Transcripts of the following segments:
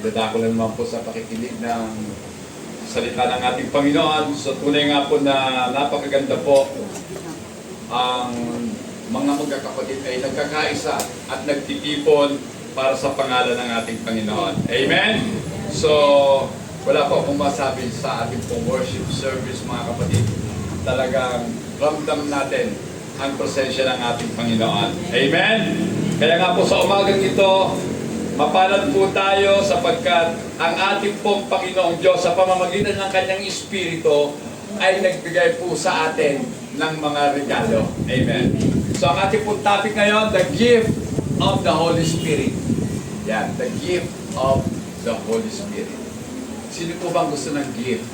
dadako na naman po sa pakikinig ng salita ng ating Panginoon. So tunay nga po na napakaganda po ang mga magkakapatid ay nagkakaisa at nagtitipon para sa pangalan ng ating Panginoon. Amen? So, wala po akong masabi sa ating pong worship service, mga kapatid. Talagang ramdam natin ang presensya ng ating Panginoon. Amen? Kaya nga po sa umagang ito, mapalad po tayo sapagkat ang ating pong Panginoong Diyos sa pamamagitan ng Kanyang Espiritu ay nagbigay po sa atin ng mga regalo. Amen. So ang ating pong topic ngayon, the gift of the Holy Spirit. Yan, the gift of the Holy Spirit. Sino po bang gusto ng gift?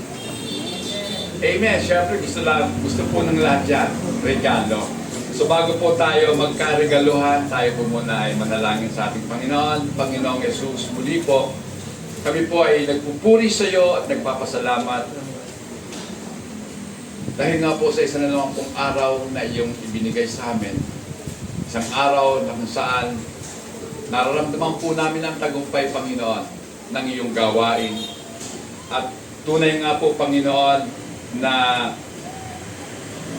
Amen. Siyempre gusto po ng lahat yan, regalo. So bago po tayo magkaregaluhan, tayo po muna ay manalangin sa ating Panginoon. Panginoong Yesus, muli po, kami po ay nagpupuri sa iyo at nagpapasalamat. Dahil nga po sa isa na naman pong araw na iyong ibinigay sa amin. Isang araw na kung saan nararamdaman po namin ang tagumpay, Panginoon, ng iyong gawain. At tunay nga po, Panginoon, na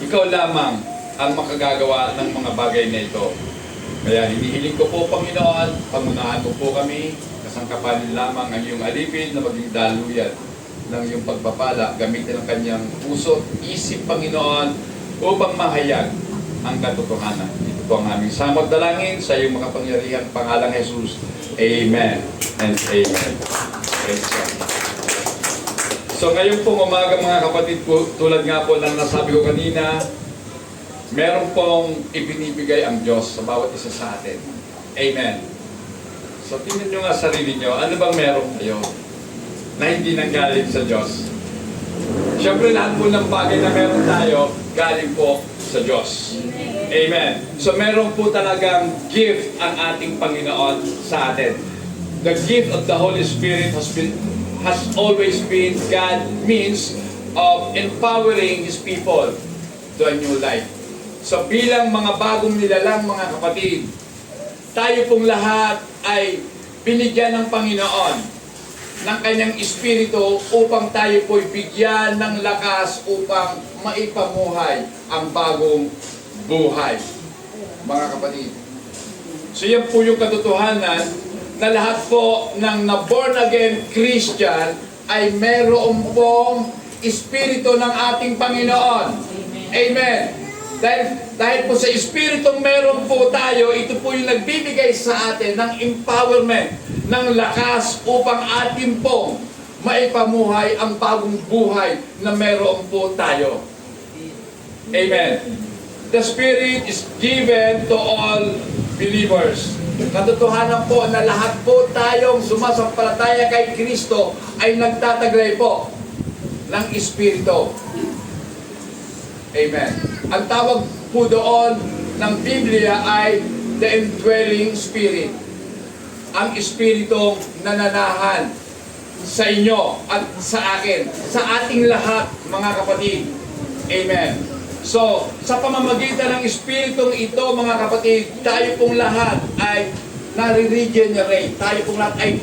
ikaw lamang ang makagagawa ng mga bagay na ito. Kaya hinihiling ko po, Panginoon, pangunahan mo po kami, kasangkapanin lamang ang iyong alipin na maging daluyan ng iyong pagpapala, gamitin ang kanyang puso, isip, Panginoon, upang mahayag ang katotohanan. Ito po ang aming samot dalangin sa iyong makapangyarihang pangalang Jesus. Amen and amen. Praise God. So ngayon pong umaga, mga kapatid po, tulad nga po ng nasabi ko kanina, meron pong ibinibigay ang Diyos sa bawat isa sa atin. Amen. So tingnan nyo nga sarili nyo, ano bang meron kayo na hindi nanggaling sa Diyos? Siyempre lahat po ng bagay na meron tayo, galing po sa Diyos. Amen. So meron po talagang gift ang ating Panginoon sa atin. The gift of the Holy Spirit has always been God's means of empowering His people to a new life. So bilang mga bagong nilalang, mga kapatid, tayo pong lahat ay binigyan ng Panginoon ng Kanyang Espiritu upang tayo po'y bigyan ng lakas upang maipamuhay ang bagong buhay, mga kapatid. So yan po yung katotohanan na lahat po ng na-born again Christian ay meron pong Espiritu ng ating Panginoon. Amen. Dahil po sa Espiritong meron po tayo, ito po yung nagbibigay sa atin ng empowerment, ng lakas upang atin pong maipamuhay ang bagong buhay na meron po tayo. Amen. The Spirit is given to all believers. Katotohanan po na lahat po tayong sumasampalataya kay Kristo ay nagtataglay po ng Espiritu. Amen. Ang tawag po doon ng Biblia ay the indwelling spirit. Ang Espiritong nananahan sa inyo at sa akin, sa ating lahat, mga kapatid. Amen. So, sa pamamagitan ng Espiritong ito, mga kapatid, tayo pong lahat ay nare-regenerate. Tayo pong lahat ay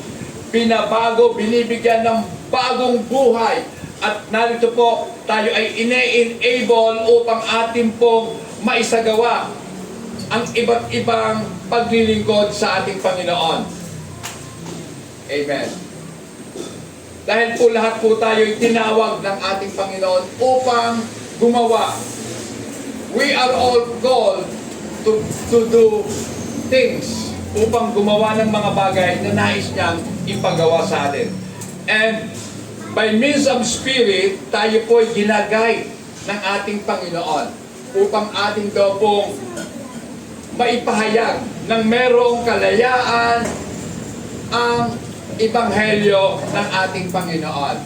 binabago, binibigyan ng bagong buhay. At narito po, tayo ay ine-enable upang atin pong maisagawa ang iba't ibang paglilingkod sa ating Panginoon. Amen. Dahil po lahat po tayo ay tinawag ng ating Panginoon upang gumawa. We are all called to do things upang gumawa ng mga bagay na nais niyang ipagawa sa atin. And by means of Spirit, tayo po ay ginagay ng ating Panginoon upang ating daw pong maipahayag ng merong kalayaan ang Ebanghelyo ng ating Panginoon.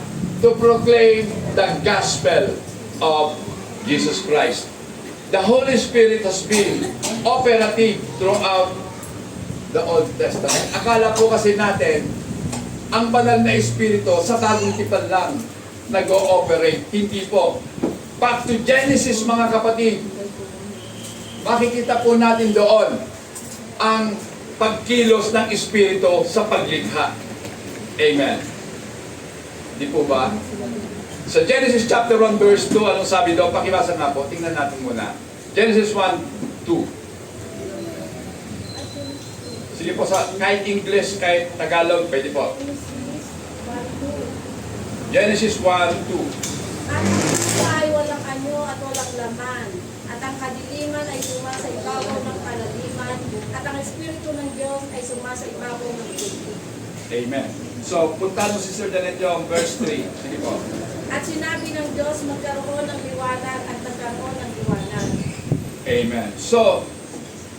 To proclaim the gospel of Jesus Christ. The Holy Spirit has been operative throughout the Old Testament. Akala po kasi natin, ang banal na Espiritu sa Bagong Tipan lang nag-ooperate. Hindi po. Back to Genesis, mga kapatid. Makikita po natin doon ang pagkilos ng Espiritu sa paglikha. Amen. Di po ba? Sa Genesis chapter 1 verse 2, anong sabi doon? Pakibasa nga po. Tingnan natin muna. Genesis 1:2. Sige po, kahit English, kahit Tagalog, pwede po. Genesis 1:2. At ang lupa ay walang anyo at walang laman, at ang kadiliman ay suma sa ibabaw ng kalaliman, at ang Espiritu ng Diyos ay suma sa ibabaw ng tubig. Amen. So, punta mo si Sir Danet yung verse 3. Sige po. At sinabi ng Diyos, magkaroon ng liwanag, at nagkaroon ng liwanag. Amen. So,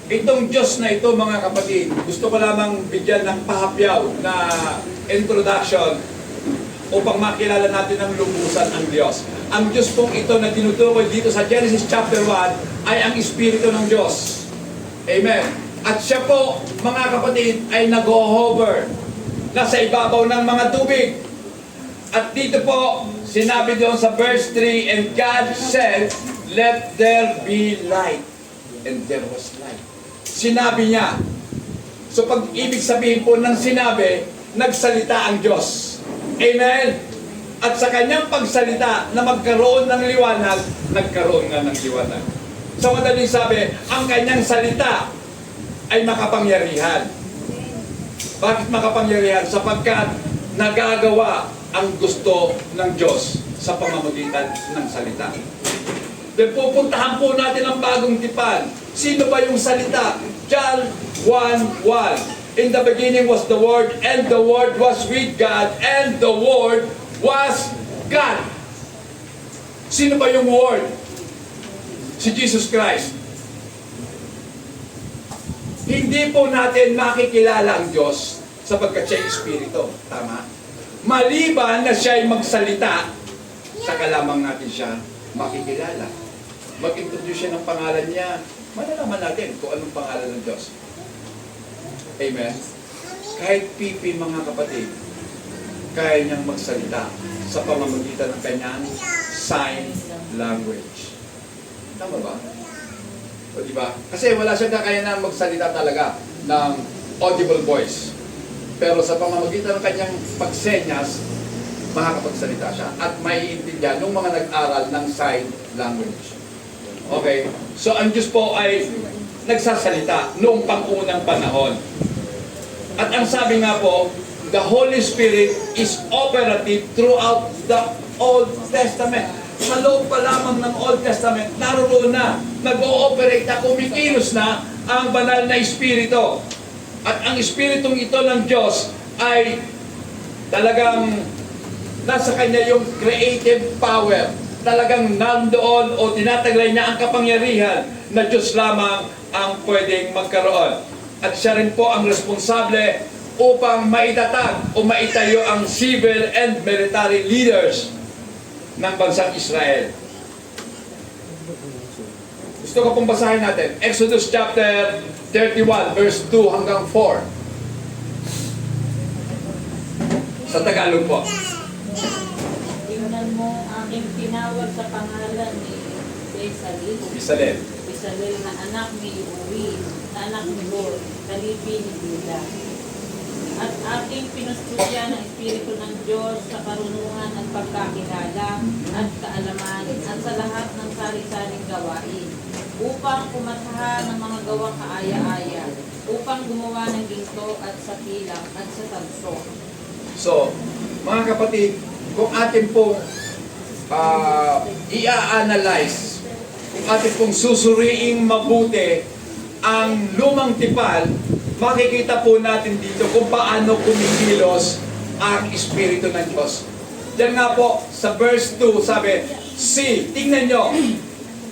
itong Diyos na ito, mga kapatid, gusto ko lamang bigyan ng pahapyaw na introduction upang makilala natin ang lubusan ang Diyos. Ang Diyos pong ito na tinutukoy dito sa Genesis chapter 1 ay ang Espiritu ng Diyos. Amen. At siya po, mga kapatid, ay nag-hover nasa ibabaw ng mga tubig. At dito po, sinabi doon sa verse 3, and God said, let there be light. And there was light. Sinabi niya. So pag ibig sabihin po ng sinabi, nagsalita ang Diyos. Amen? At sa kanyang pagsalita na magkaroon ng liwanag, nagkaroon nga ng liwanag. Sa madaling sabi, ang kanyang salita ay makapangyarihan. Bakit makapangyarihan? Sapagkat nagagawa ang gusto ng Diyos sa pamamagitan ng salita. Then pupuntahan po natin ang bagong tipan. Sino ba yung salita? John 1:1. In the beginning was the Word, and the Word was with God, and the Word was God. Sino ba yung Word? Si Jesus Christ. Hindi po natin makikilala ang Diyos sapagkat siya ay Espiritu. Tama? Maliban na siya ay magsalita, saka lamang natin siya makikilala. Mag-introduce siya ng pangalan niya, malalaman natin kung anong pangalan ng Diyos. Amen? Kahit pipi, mga kapatid, kaya niyang magsalita sa pamamagitan ng kanyang sign language. Tama ba? O diba? Kasi wala siyang kakayanan magsalita talaga ng audible voice. Pero sa pamamagitan ng kanyang pagsenyas, makakapagsalita siya at maiintindihan ng mga nag-aral ng sign language. Okay? So ang Diyos po ay nagsasalita noong pang-unang panahon. At ang sabi nga po, the Holy Spirit is operative throughout the Old Testament. Sa loob pa lamang ng Old Testament, naroon na, nag-ooperate na, kumikilos na ang banal na Espiritu. At ang Espiritong ito ng Diyos ay talagang nasa Kanya yung creative power. Talagang nandoon o tinataglay niya ang kapangyarihan na Diyos lamang ang pwedeng magkaroon. At siya rin po ang responsable upang maitatag o maitayo ang civil and military leaders ng bansang Israel. Gusto ko pong basahin natin. Exodus chapter 31 verse 2 hanggang 4. Sa Tagalog po. Tingnan mo aking tinawag sa pangalan ni Bezalel. Bezalel na anak ni Uri, na anak ni Hur, kalipi ni Juda. At aking pinustudya ng Espiritu ng Diyos sa karunungan at pagkakilala at kaalaman at sa lahat ng sari-saring gawain, upang kumatha ng mga gawang kaaya-aya, upang gumawa ng ginto at sa pilak at sa tanso. So, mga kapatid, kung atin pong i-analyze, kung atin pong susuriing mabuti ang lumang tipan, makikita po natin dito kung paano kumikilos ang Espiritu ng Diyos. Diyan nga po, sa verse 2, sabi, see, tingnan nyo,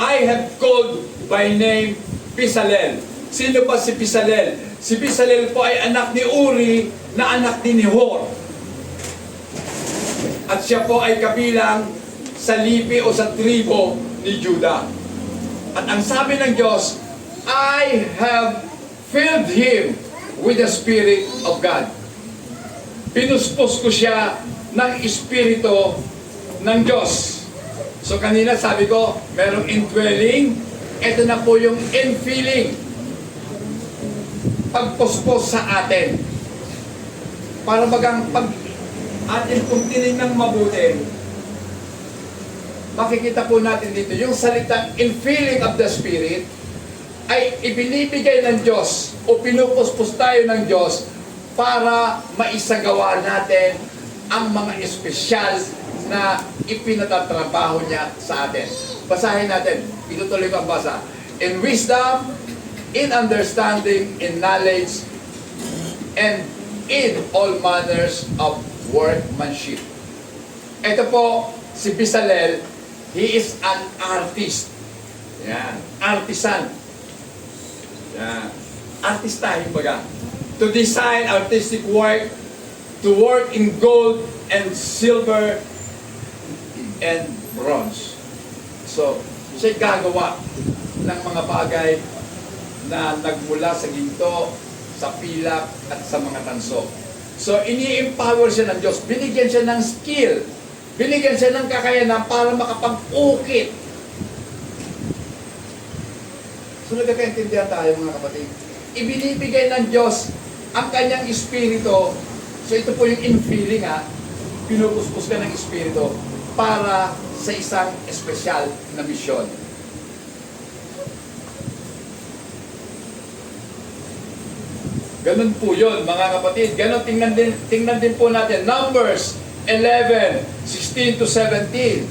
I have called by name Bezalel. Sino ba si Bezalel? Si Bezalel po ay anak ni Uri na anak din ni Hur. At siya po ay kabilang sa lipi o sa tribo ni Juda. At ang sabi ng Diyos, I have filled him with the Spirit of God. Pinuspos ko siya ng Espiritu ng Diyos. So kanina sabi ko, merong indwelling, ito na po yung infilling. Pagpuspos sa atin. Para bagang pag atin kung tinignan mabuti, makikita po natin dito, yung salitang infilling of the Spirit ay ibinibigay ng Diyos o pinupuspos tayo ng Diyos para maisagawa natin ang mga espesyal na ipinatatrabaho niya sa atin. Basahin natin. Itutuloy ko ang basa. In wisdom, in understanding, in knowledge, and in all manners of workmanship. Ito po, si Bezalel, he is an artist. Yan. Artisan. Yan. Artistahin baga. To design artistic work, to work in gold and silver and bronze. So, siya gagawa ng mga bagay na nagmula sa ginto, sa pilak, at sa mga tanso. So, ini-empower siya ng Diyos. Binigyan siya ng skill. Binigyan siya ng kakayanan para makapag-ukit. So, nagkakaintindihan tayo mga kapatid. Ibinibigay ng Diyos ang kanyang espiritu. So, ito po yung infilling ha. Pinupuspos ka ng espiritu para sa isang espesyal na misyon. Ganun po yun, mga kapatid. Ganun, tingnan din po natin. Numbers 11, 16 to 17.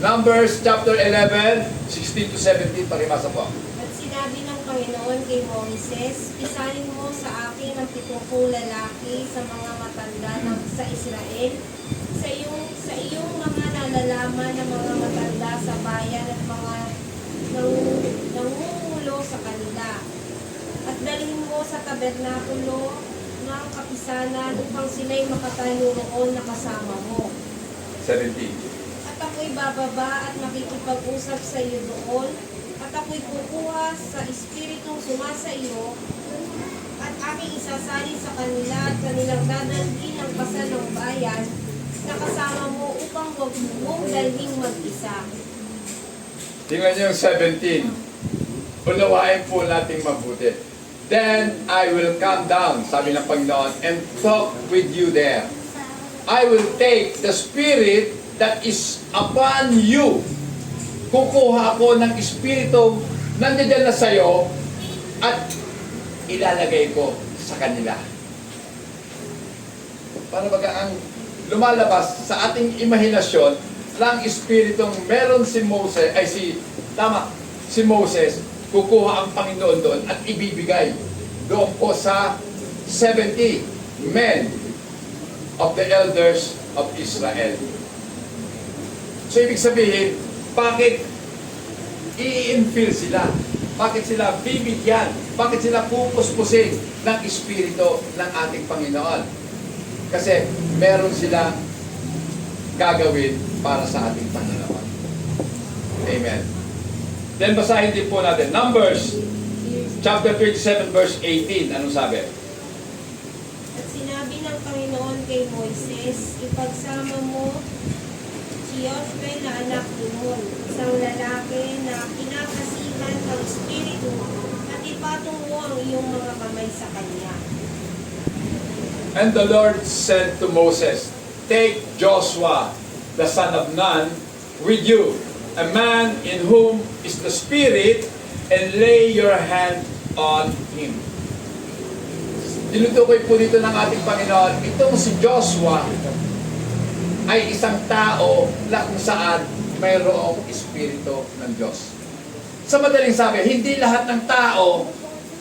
Numbers chapter 11, 16 to 17. Pakibasa po. At sinabi ng Panginoon kay Moises, pisahin mo sa akin ang 70 lalaki sa mga matanda sa Israel, sa iyong mga nalalaman ng mga matanda sa bayan at mga nangumulo sa kanila. At dalhin mo sa tabernakulo ng kapisanan upang sila'y makatayo roon na kasama mo. 17. At ako'y bababa at makikipag-usap sa iyo doon, at ako'y kukuha sa espiritong sumasa iyo, at aking isasali sa kanila at kanilang dadalhin ang kasal ng bayan na kasama mo upang huwag mong dalhing mag-isa. Tingnan niyo yung 17. Unawain po nating mabuti. Then I will come down, sabi ng Panginoon, and talk with you there. I will take the Spirit that is upon you. Kukuha ako ng Espiritu nandiyan na sa'yo at ilalagay ko sa kanila. Para baga ang lumalabas sa ating imahinasyon ng Espiritong meron si Moses, si Moses, kukuha ang Panginoon doon at ibibigay doon po sa 70 men of the elders of Israel. So, ibig sabihin, bakit i-infill sila? Bakit sila bibigyan? Bakit sila pupuspusin ng Espiritu ng ating Panginoon? Kasi meron silang gagawin para sa ating Panginoon. Amen. Then basahin din po natin. Numbers, chapter 27, verse 18. Anong sabi? At sinabi ng Panginoon kay Moises, ipagsama mo si Joshua na anak ni Nun, isang lalaki na kinakasihan ng Espiritu, at ipatong mo ang iyong mga kamay sa kanya. And the Lord said to Moses, take Joshua, the son of Nun, with you, a man in whom is the Spirit, and lay your hand on him. Dinutukoy po dito ng ating Panginoon, itong si Joshua ay isang tao na kung saan mayroong Espiritu ng Diyos. Sa madaling sabi, hindi lahat ng tao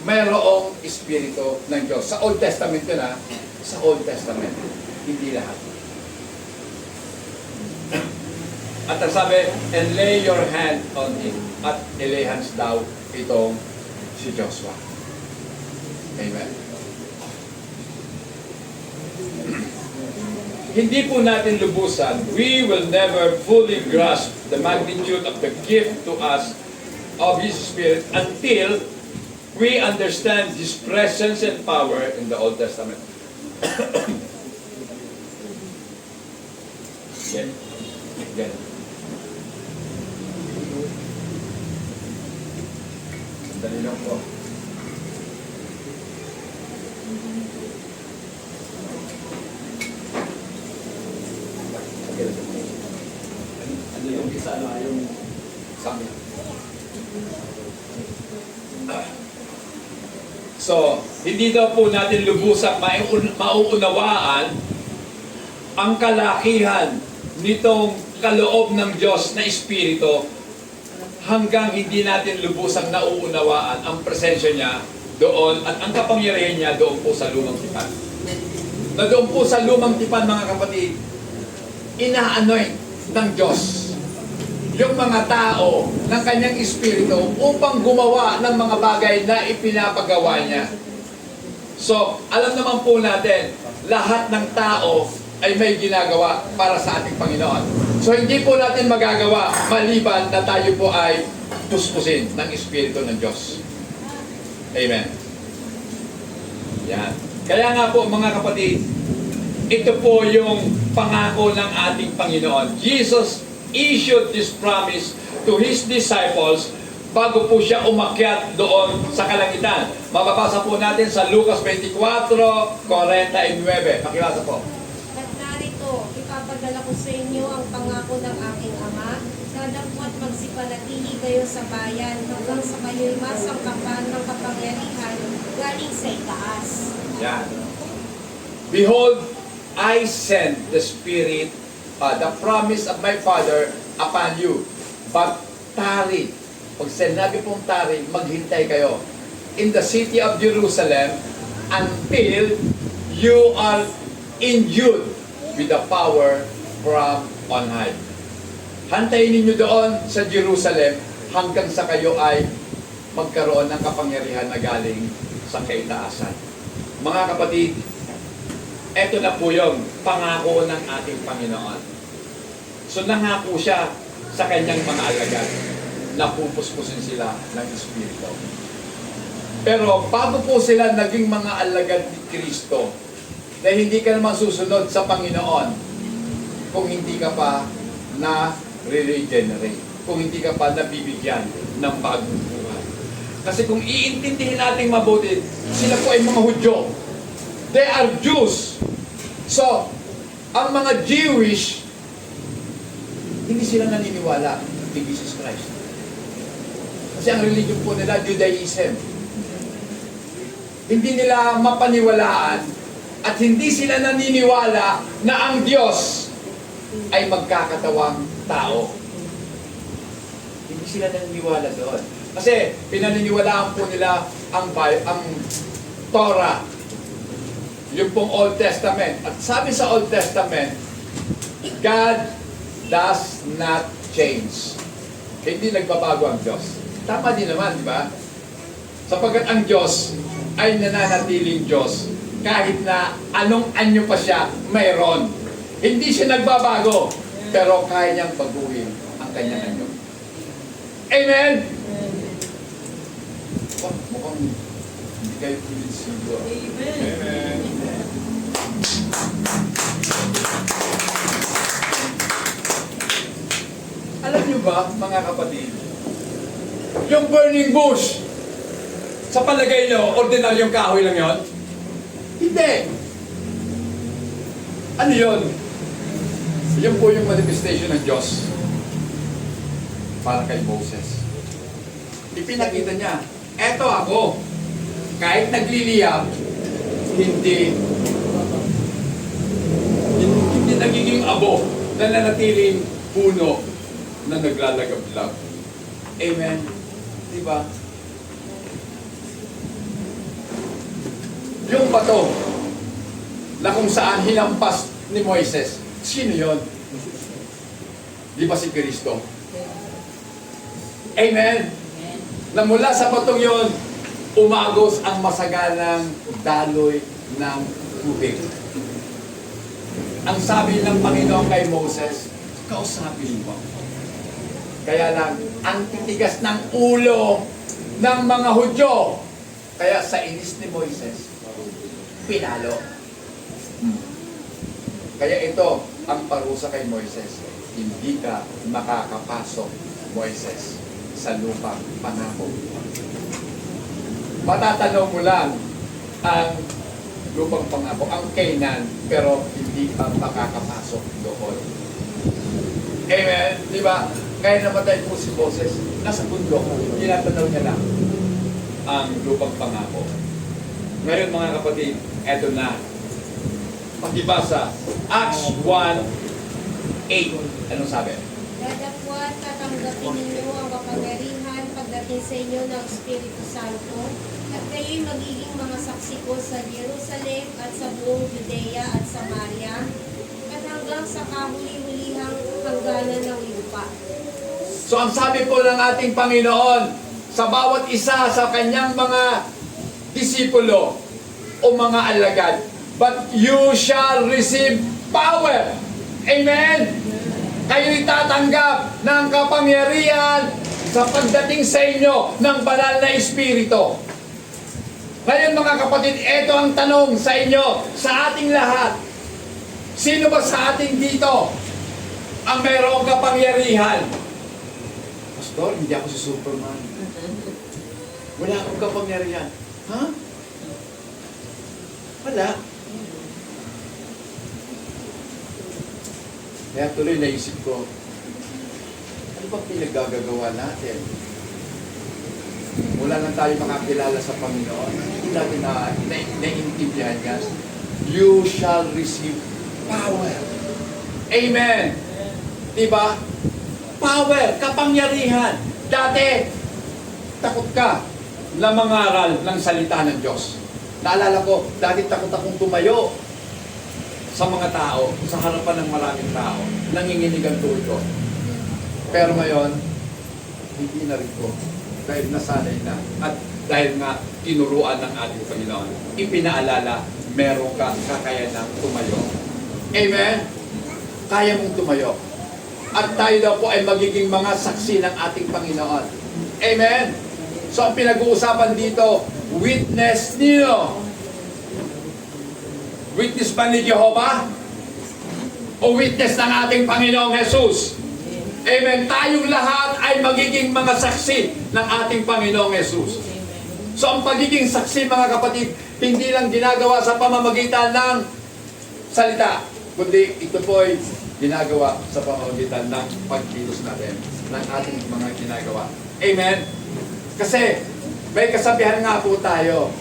mayroong Espiritu ng Diyos. Sa Old Testament yun ha, sa Old Testament, hindi lahat. At ang sabi, and lay your hand on him. At ilay hands daw itong si Joshua. Amen. Hindi po natin lubusan, we will never fully grasp the magnitude of the gift to us of His Spirit until we understand His presence and power in the Old Testament. Again. Again. Dali lang po. Isa na yung sami. So, hindi daw po natin lubusang mauunawaan ang kalakihan nitong kaloob ng Diyos na Espiritu hanggang hindi natin lubusang nauunawaan ang presensya niya doon at ang kapangyarihan niya doon po sa lumang tipan. Na doon po sa lumang tipan, mga kapatid, ina-anoint ng Diyos yung mga tao ng kanyang Espiritu upang gumawa ng mga bagay na ipinapagawa niya. So, alam naman po natin, lahat ng tao ay may ginagawa para sa ating Panginoon. So, hindi po natin magagawa maliban na tayo po ay puspusin ng Espiritu ng Diyos. Amen. Yan. Kaya nga po, mga kapatid, ito po yung pangako ng ating Panginoon. Jesus issued this promise to His disciples bago po siya umakyat doon sa kalangitan. Mababasa po natin sa Lucas 24:49. Pakibasa po. At narito, ipapadala ko sa inyo ang pangako ng aking Ama, na dapat magsipanatili kayo sa bayan hanggang sa kayo'y masangkapan ng kapangyarihan galing sa itaas. Yan. Behold, I send the Spirit, the promise of my Father upon you. But tarry. Pag sinabi pong tarry, maghintay kayo in the city of Jerusalem until you are endued with the power from on high. Hantayin ninyo doon sa Jerusalem hanggang sa kayo ay magkaroon ng kapangyarihan na galing sa kaitaasan. Mga kapatid, eto na po yung pangako ng ating Panginoon. So nangako siya sa kanyang mga alagad na pupuspusin sila ng Espiritu. Pero bago po sila naging mga alagad ni Kristo, na hindi ka naman susunod sa Panginoon kung hindi ka pa na re-regenerate, kung hindi ka pa nabibigyan ng bagong buhay. Kasi kung iintindihin natin mabuti, sila po ay mga Hudyo. They are Jews. So, ang mga Jewish, hindi sila naniniwala kay Jesus Christ. Kasi ang religion po nila, Judaism. Hindi nila mapaniwalaan at hindi sila naniniwala na ang Diyos ay magkakatawang tao. Hindi sila naniniwala doon. Kasi pinaniniwalaan po nila ang Torah, yung pong Old Testament. At sabi sa Old Testament, God does not change. Hindi nagbabago ang Diyos. Tama din naman, di ba? Sapagkat ang Diyos ay nananatiling Diyos kahit na anong anyo pa siya mayroon. Hindi siya nagbabago, pero kaya niyang baguhin ang kanyang anyo. Amen? Oh, mukhang hindi kayo kuminsigo. Amen. Alam niyo ba, mga kapatid, yung burning bush, sa palagay niyo, ordinaryong kahoy lang yon? Hindi. Ano yon? Yan po yung manifestation ng Diyos para kay Moses. Ipinakita niya, eto ako, kahit nagliliyab, hindi nagiging abo, nananatiling puno na naglalagablab. Amen? Diba? Yung bato na kung saan hinampas ni Moises, sino yon? Di ba si Kristo? Amen? Na mula sa batong yon, umagos ang masaganang daloy ng tubig. Ang sabi ng Panginoon kay Moses, kausapin mo. Kaya lang, ang titigas ng ulo ng mga Hudyo. Kaya sa inis ni Moises, pinalo. Kaya ito ang parusa kay Moises. Hindi ka makakapasok, Moises, sa lupang pangako. Matatanaw mo lang ang lupang pangako, ang Canaan, pero hindi ka makakapasok doon. Amen? Di ba? Kaya namatay po si Moses, nasa bundok, tinatanaw niya lang ang lupang pangako. Ngayon mga kapatid, eto na. Pakibasa, Acts 1:8. Anong sabi? Dadapwat tatanggapin ninyo ang kapangyarihan pagdating sa inyo ng Espiritu Santo, at kayo'y magiging mga saksi ko sa Jerusalem at sa buong Judea at Samaria, at hanggang sa kahuli-hulihang hangganan ng lupa. So ang sabi po ng ating Panginoon, sa bawat isa sa kanyang mga disipulo o mga alagad, but you shall receive power. Amen? Kayo'y tatanggap ng kapangyarihan sa pagdating sa inyo ng banal na Espiritu. Ngayon mga kapatid, ito ang tanong sa inyo, sa ating lahat. Sino ba sa ating dito ang mayroong kapangyarihan? Pastor, hindi ako si Superman. Wala akong kapangyarihan. Ha? Wala. Kaya tuloy naisip ko, ano ba pinaggagawa natin? Wala lang tayo makakilala sa Panginoon. Hindi natin naiintindihan yan. You shall receive power. Amen. Diba? Power, kapangyarihan. Dati, takot ka na mangaral ng salita ng Diyos. Naalala ko, dati takot akong tumayo sa mga tao, sa harapan ng maraming tao, nanginginig ang tuhod ko. Pero ngayon, hindi na rin ko. Dahil nasanay na. At dahil nga tinuruan ng ating Panginoon, ipinaalala, meron ka kakayanang tumayo. Amen? Kaya mong tumayo. At tayo daw po ay magiging mga saksi ng ating Panginoon. Amen? So ang pinag-uusapan dito, witness niyo. Witness ba ni Jehovah? O witness ng ating Panginoong Jesus? Amen. Tayong lahat ay magiging mga saksi ng ating Panginoong Jesus. So ang pagiging saksi mga kapatid, hindi lang ginagawa sa pamamagitan ng salita, kundi ito po ay ginagawa sa pamamagitan ng pagkilos natin, ng ating mga ginagawa. Amen? Kasi may kasabihan nga po tayo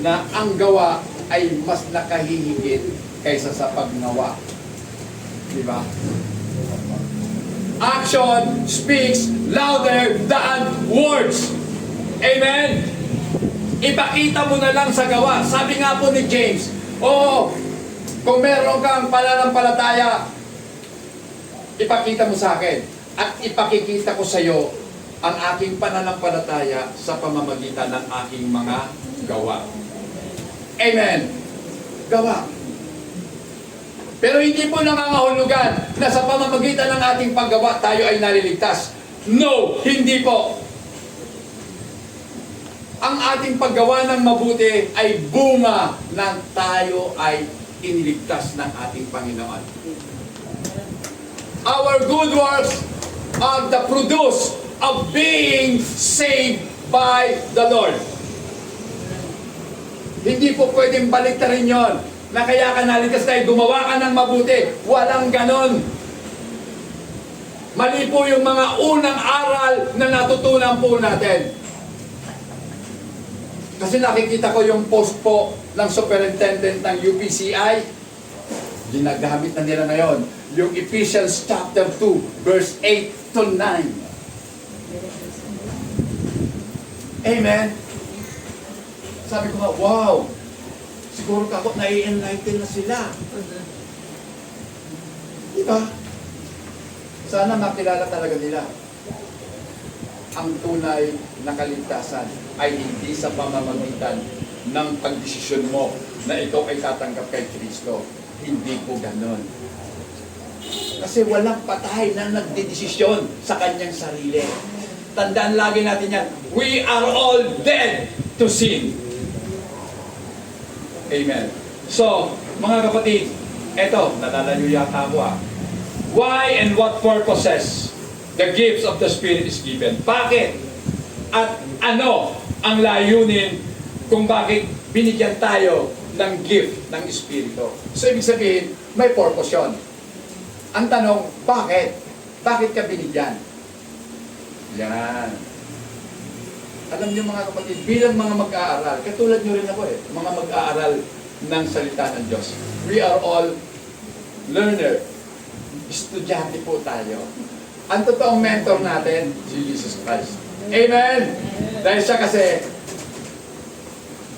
na ang gawa ay mas nakahihigit kaysa sa pagnawa. Diba? Action speaks louder than words. Amen? Ipakita mo na lang sa gawa. Sabi nga po ni James, kung meron kang pananampalataya, ipakita mo sa akin. At ipakikita ko sa iyo ang aking pananampalataya sa pamamagitan ng aking mga gawa. Amen. Gawa. Pero hindi po nangangahulugan na sa pamamagitan ng ating paggawa tayo ay naliligtas. No, hindi po. Ang ating paggawa ng mabuti ay bunga ng tayo ay iniligtas ng ating Panginoon. Our good works are the produce of being saved by the Lord. Hindi po pwedeng baliktarin yon na kaya ka naligtas dahil gumawa ka ng mabuti. Walang ganon. Mali po yung mga unang aral na natutunan po natin. Kasi nakikita ko yung post po ng superintendent ng UPCI. Ginagamit na nila ngayon. Yung Ephesians chapter 2, verse 8 to 9. Amen? Sabi ko nga, wow! Siguro kako nai-enlighten na sila. Diba? Sana makilala talaga nila. Ang tunay na kaligtasan ay hindi sa pamamagitan ng pagdesisyon mo na ikaw ay tatanggap kay Kristo. Hindi po ganon. Kasi walang patay na nagdedesisyon sa kanyang sarili. Tandaan lagi natin yan. We are all dead to sin. Amen. So, mga kapatid, eto, nalalayo yata ako Why and what purposes the gifts of the Spirit is given? Bakit? At ano ang layunin kung bakit binigyan tayo ng gift ng Espiritu? So, ibig sabihin, may purpose yun. Ang tanong, bakit? Bakit ka binigyan? Yan. Alam niyo mga kapatid, bilang mga mag-aaral, katulad niyo rin ako mga mag-aaral ng salita ng Diyos. We are all learner. Estudyante po tayo. Ang totoong mentor natin, si Jesus Christ. Amen! Dahil siya kasi,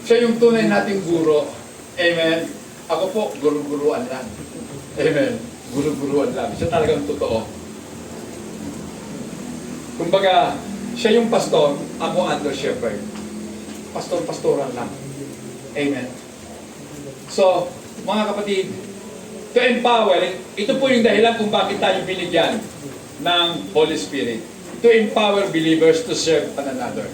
siya yung tunay nating guro. Amen? Ako po, guru-guruan lang. Amen? Guru-guruan lang. Siya talagang totoo. Kumbaga, siya yung pastor, ako under shepherd. Pastor-pastoran lang. Amen? So, mga kapatid, to empower, ito po yung dahilan kung bakit tayo binigyan ng Holy Spirit. To empower believers to serve one another.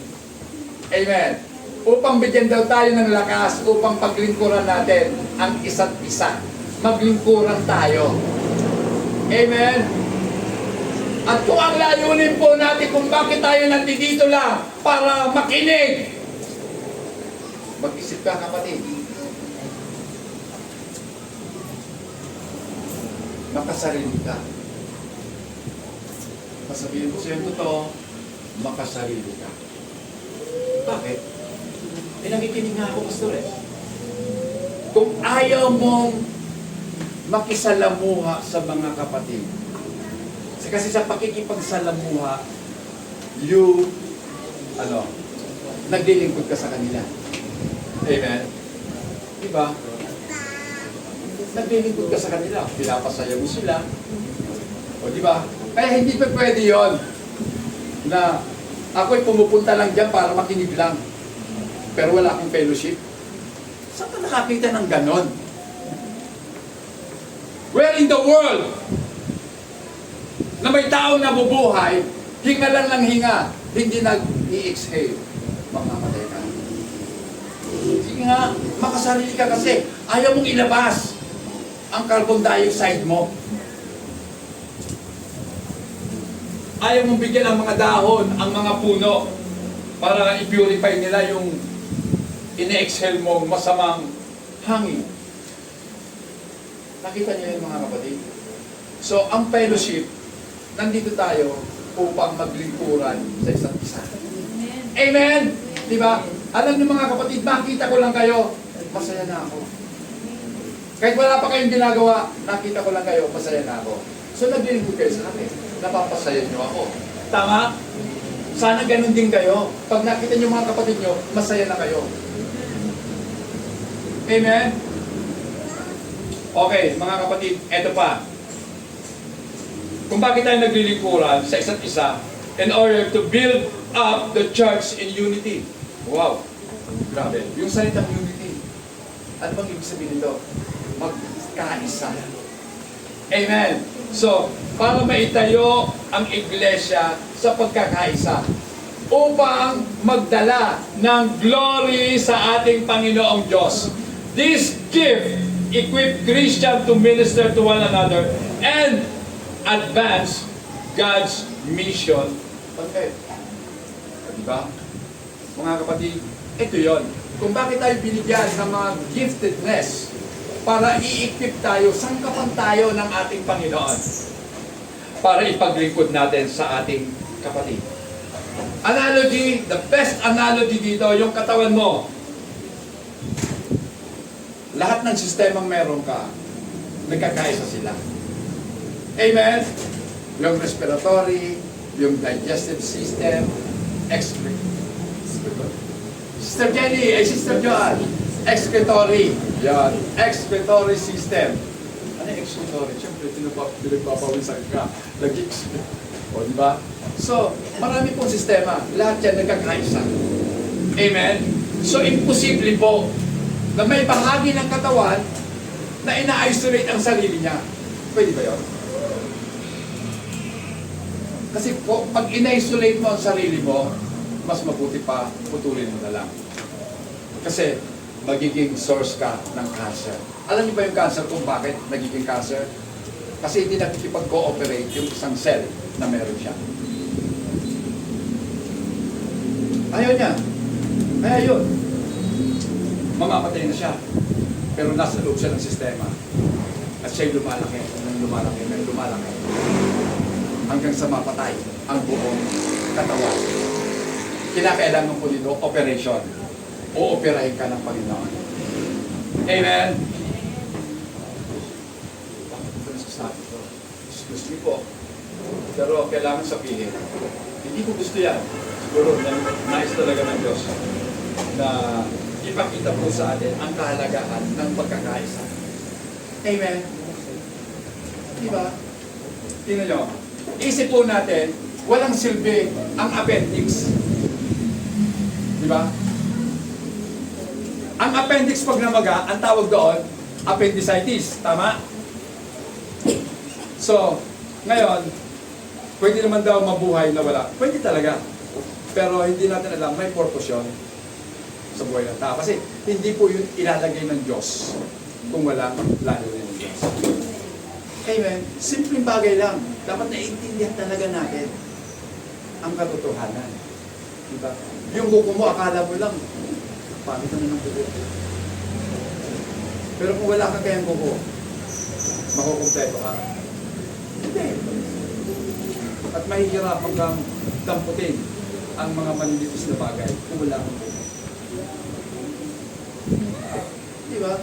Amen. Upang bigyan daw tayo ng lakas, upang paglingkuran natin ang isa't isa. Maglingkuran tayo. Amen. At kung ang layunin po natin kung bakit tayo nandito lang, para makinig. Mag-isip ka, kapatid. Makasarili ka. Masabihin ko sa'yo totoo, makasarili ka. Bakit? Nakikinig nga ako, pastor Kung ayaw mong makisalamuha sa mga kapatid, kasi sa pakikipagsalamuha, naglilingkod ka sa kanila. Amen? Diba? Naglilingkod ka sa kanila. Pinapasaya mo sila. O diba? Kaya hindi pa pwede yon na ako'y pumupunta lang dyan para makinig lang. Pero wala akong fellowship. Saan ka nakakita ng ganon? Where in the world na may taong nabubuhay, hinga lang ng hinga, hindi nag-i-exhale, mamamatay ka. Sige nga, makasarili ka kasi ayaw mong ilabas ang carbon dioxide mo. Ayaw mong bigyan ang mga dahon, ang mga puno, para i-purify nila yung ine-exhale mo masamang hangin. Nakita niyo yun, mga kapatid? So, ang fellowship, nandito tayo upang maglingkuran sa isa't isa. Amen! Diba? Alam niyo mga kapatid, makita ko lang kayo, masaya na ako. Kahit wala pa kayong ginagawa, nakita ko lang kayo, masaya na ako. So, naglilingkod kayo sa akin. Napapasaya niyo ako. Tama? Sana ganun din kayo. Pag nakita niyo mga kapatid niyo, masaya na kayo. Amen? Okay, mga kapatid, eto pa. Kung bakit tayo naglilingkuran sa isa't isa in order to build up the church in unity. Wow! Grabe. Yung salitang unity. Ano bang ibig sabihin nito? Magkaisa. Amen. So, para maitayo ang iglesia sa pagkakaisa upang magdala ng glory sa ating Panginoong Diyos. This gift equip Christians to minister to one another and advance God's mission. Okay. Diba? Mga kapatid, ito yon. Kung bakit tayo binigyan ng mga giftedness para i-equip tayo, sangkapan tayo ng ating Panginoon para ipaglingkod natin sa ating kapatid. Analogy, the best analogy dito, yung katawan mo. Lahat ng sistemang meron ka, nagkakaisa sila. Amen? Yung respiratory, yung digestive system, Sister Jenny, Sister Joan, excretory. Yan, excretory system. Ano yung excretory? Siyempre, pinagpapawisan ka. O, diba? So, marami pong sistema. Lahat yan nagkakaisa. Amen? So, imposible po na may bahagi ng katawan na ina-isolate ang sarili niya. Pwede ba yun? Kasi pag ina-isolate mo ang sarili mo, mas mabuti pa, putulin mo na lang. Kasi magiging source ka ng cancer. Alam niyo ba yung cancer kung bakit nagiging cancer? Kasi hindi nakikipag-cooperate yung isang cell na meron siya. Ayaw niya. Kaya yun. Mamamatay na siya. Pero nasa loob siya ng sistema. At siya'y lumalaki, lumalaki. hanggang sa mapatay ang buong katawan. Kinakailangan po dito, operation. Ooperahin ka ng Panginoon. Amen? Bakit ito nasasabi ko? Gusto niyo po. Pero kailangan sabihin, hindi ko gusto yan. Siguro, nais talaga ng Diyos na ipakita po sa atin ang kahalagahan ng pagkakaisa. Amen? Diba? Tingnan nyo. Isip po natin, walang silbi ang appendix. Diba? Ang appendix pag namaga, ang tawag doon, appendicitis. Tama? So, ngayon, pwede naman daw mabuhay na wala. Pwede talaga. Pero hindi natin alam, may purpose yun sa buhay ng tao. Kasi hindi po yun ilalagay ng Diyos kung walang lalagay ng Diyos. Amen. Simpleng bagay lang. Dapat naiintindihan talaga natin ang katotohanan. Diba? Yung buko mo, akala mo lang, pangit na ng buko. Pero kung wala kang kayang buko, makukumpleto ka. Hindi. At mahihirapan kang damputin ang mga manilitis na bagay kung wala kang buko. Diba?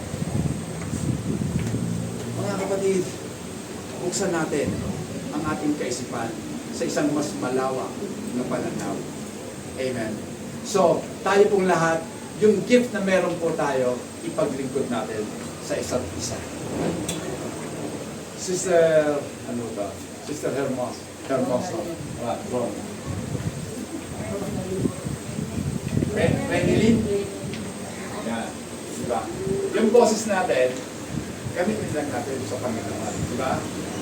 Mga kapatid, buksan natin ang ating kaisipan sa isang mas malawak na pananaw. Amen. So, tayo pong lahat, yung gift na meron po tayo, ipaglingkod natin sa isa't isa. Sister, ano ba? Sister Hermoso. Ron. Renilyn? Yan. Diba? Yung boses natin, gamitin lang natin sa Panginoon. Diba?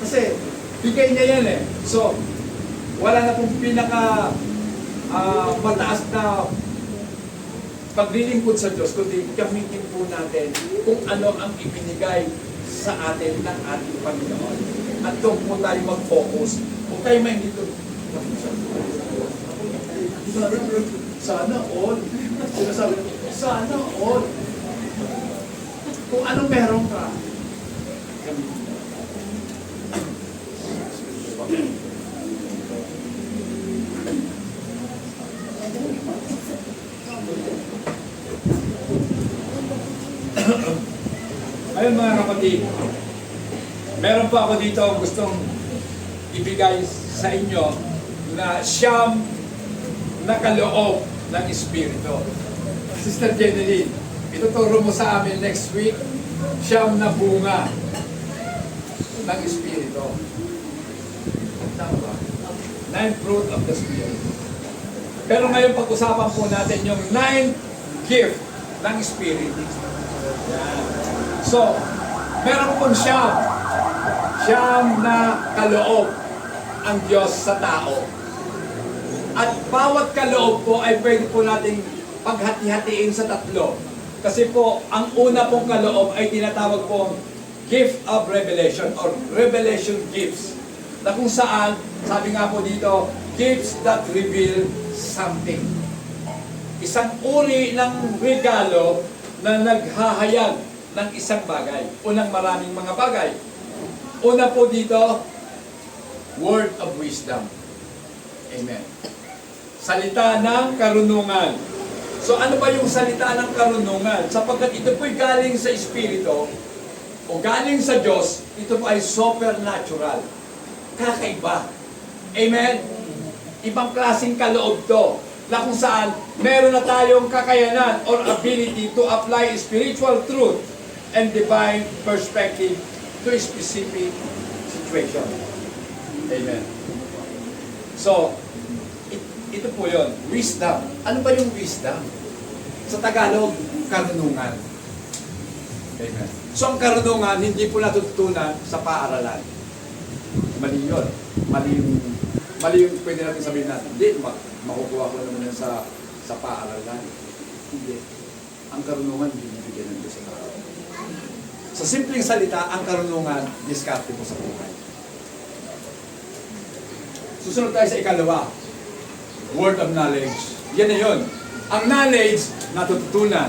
Kasi, bigay niya yan eh. So, wala na pong pinaka mataas na paglilingkod sa Diyos, kundi gamitin po natin kung ano ang ibinigay sa atin ng ating Panginoon. At doon po tayo mag-focus. Huwag tayo may dito. Sana all. Sinasabi, sana all. Kung anong meron ka, gamitin mo. Ayun mga kapatid, meron pa ako dito gustong ibigay sa inyo na siyam na kaloob ng Espiritu. Sister Jeneline, ituturo mo sa amin next week, siyam na bunga ng Espiritu. Tama ba? 9 fruit of the Spirit. Pero ngayon pag-usapan po natin yung 9 gift ng Spirit. Yan. So, meron pong siyam na kaloob ang Diyos sa tao. At bawat kaloob po ay pwede po nating paghati-hatiin sa tatlo. Kasi po, ang una pong kaloob ay tinatawag pong gift of revelation or revelation gifts. Na kung saan, sabi nga po dito, gifts that reveal something. Isang uri ng regalo na naghahayag ng isang bagay o ng maraming mga bagay. Una po dito, word of wisdom. Amen. Salita ng karunungan. So ano ba yung salita ng karunungan? Sapagkat ito po'y galing sa Espiritu o galing sa Diyos, ito po ay supernatural. Kakaiba. Amen? Ibang klaseng kaloob to na kung saan meron na tayong kakayanan or ability to apply spiritual truth and divine perspective to a specific situation. Amen. So, ito po yun, wisdom. Ano ba yung wisdom? Sa Tagalog, karunungan. Amen. So, ang karunungan, hindi po natututunan sa paaralan. Mali yun. Mali yung pwede natin sabihin natin, hindi, makukuha ko naman yan sa paaralan. Hindi. Ang karunungan, binibigyan ng Diyos sa tao. Sa simpleng salita, ang karunungan, diskarte mo sa buhay. Susunod tayo sa ikalawa. Word of knowledge. Yan na yun. Ang knowledge, natututunan